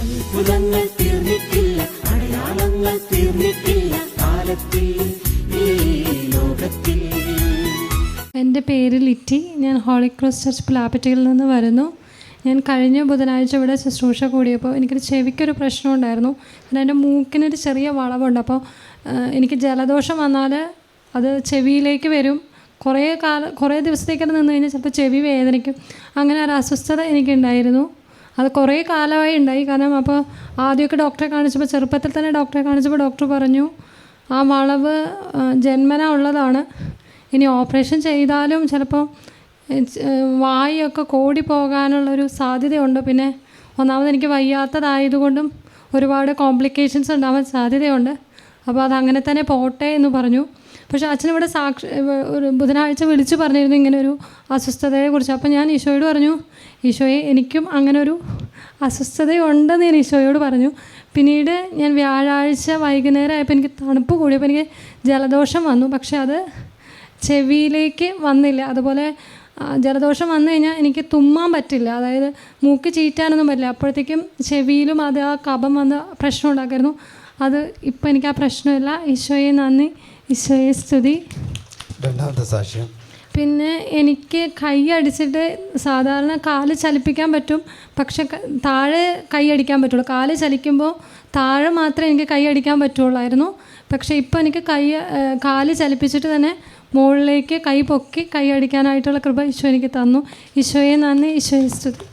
അത്ഭുതങ്ങൾ തീർന്നിട്ടില്ല, അടയാളങ്ങൾ തീർന്നിട്ടില്ല കാലത്തിൽ ഈ ലോകത്തിൽ. എൻ്റെ പേര് ലിറ്റി. ഞാൻ ഹോളി ക്രോസ് ചർച്ച് പ്ലാപ്പറ്റയിൽ നിന്ന് വരുന്നു. ഞാൻ കഴിഞ്ഞ ബുധനാഴ്ച ഇവിടെ ശുശ്രൂഷ കൂടിയപ്പോൾ എനിക്കൊരു ചെവിക്കൊരു പ്രശ്നം ഉണ്ടായിരുന്നു. പിന്നെ എൻ്റെ മൂക്കിനൊരു ചെറിയ വളവുണ്ട്. അപ്പോൾ എനിക്ക് ജലദോഷം വന്നാൽ അത് ചെവിയിലേക്ക് വരും. കുറേ ദിവസത്തേക്കത് നിന്ന് കഴിഞ്ഞാൽ ചിലപ്പോൾ ചെവി വേദനിക്കും. അങ്ങനെ ഒരു അസ്വസ്ഥത എനിക്കുണ്ടായിരുന്നു. അത് കുറേ കാലമായി ഉണ്ടായി. കാരണം അപ്പോൾ ആദ്യമൊക്കെ ഡോക്ടറെ കാണിച്ചപ്പോൾ, ചെറുപ്പത്തിൽ തന്നെ ഡോക്ടറെ കാണിച്ചപ്പോൾ ഡോക്ടർ പറഞ്ഞു ആ വളവ് ജന്മന ഉള്ളതാണ്. ഇനി ഓപ്പറേഷൻ ചെയ്താലും ചിലപ്പോൾ വായൊക്കെ കോടി പോകാനുള്ളൊരു സാധ്യതയുണ്ട്. പിന്നെ ഒന്നാമത് എനിക്ക് വയ്യാത്തതായതുകൊണ്ടും ഒരുപാട് കോംപ്ലിക്കേഷൻസ് ഉണ്ടാവാൻ സാധ്യതയുണ്ട്. അപ്പോൾ അതങ്ങനെ തന്നെ പോട്ടെ എന്ന് പറഞ്ഞു. പക്ഷേ അച്ഛനിവിടെ ഒരു ബുധനാഴ്ച വിളിച്ചു പറഞ്ഞിരുന്നു ഇങ്ങനൊരു അസ്വസ്ഥതയെക്കുറിച്ച്. അപ്പോൾ ഞാൻ ഈശോയോട് പറഞ്ഞു, ഈശോയെ എനിക്കും അങ്ങനൊരു അസ്വസ്ഥതയുണ്ടെന്ന് ഞാൻ ഈശോയോട് പറഞ്ഞു. പിന്നീട് ഞാൻ വ്യാഴാഴ്ച വൈകുന്നേരം ആയപ്പോൾ എനിക്ക് തണുപ്പ് കൂടിയപ്പോൾ എനിക്ക് ജലദോഷം വന്നു. പക്ഷേ അത് ചെവിയിലേക്ക് വന്നില്ല. അതുപോലെ ജലദോഷം വന്നു കഴിഞ്ഞാൽ എനിക്ക് തുമ്മാൻ പറ്റില്ല, അതായത് മൂക്ക് ചീറ്റാനൊന്നും പറ്റില്ല. അപ്പോഴത്തേക്കും ചെവിയിലും അത് ആ കഫം വന്ന് പ്രശ്നം ഉണ്ടാക്കായിരുന്നു. അത് ഇപ്പം എനിക്ക് ആ പ്രശ്നമില്ല. ഈശോയെ നന്ദി, ഈശോയെ സ്തുതി. രണ്ടാമത്തെ സാക്ഷ്യം. പിന്നെ എനിക്ക് കൈ അടിച്ചിട്ട് സാധാരണ കാല് ചലിപ്പിക്കാൻ പറ്റും, പക്ഷെ താഴെ കൈ അടിക്കാൻ പറ്റുള്ളൂ. കാല് ചലിക്കുമ്പോൾ താഴെ മാത്രമേ എനിക്ക് കൈ അടിക്കാൻ പറ്റുള്ളായിരുന്നു. പക്ഷേ ഇപ്പോൾ എനിക്ക് കാല് ചലിപ്പിച്ചിട്ട് തന്നെ മുകളിലേക്ക് കൈ പൊക്കി കൈ അടിക്കാനായിട്ടുള്ള കൃപ ഈശോ എനിക്ക് തന്നു. ഈശോയെ നന്ദി, ഈശോയെ സ്തുതി.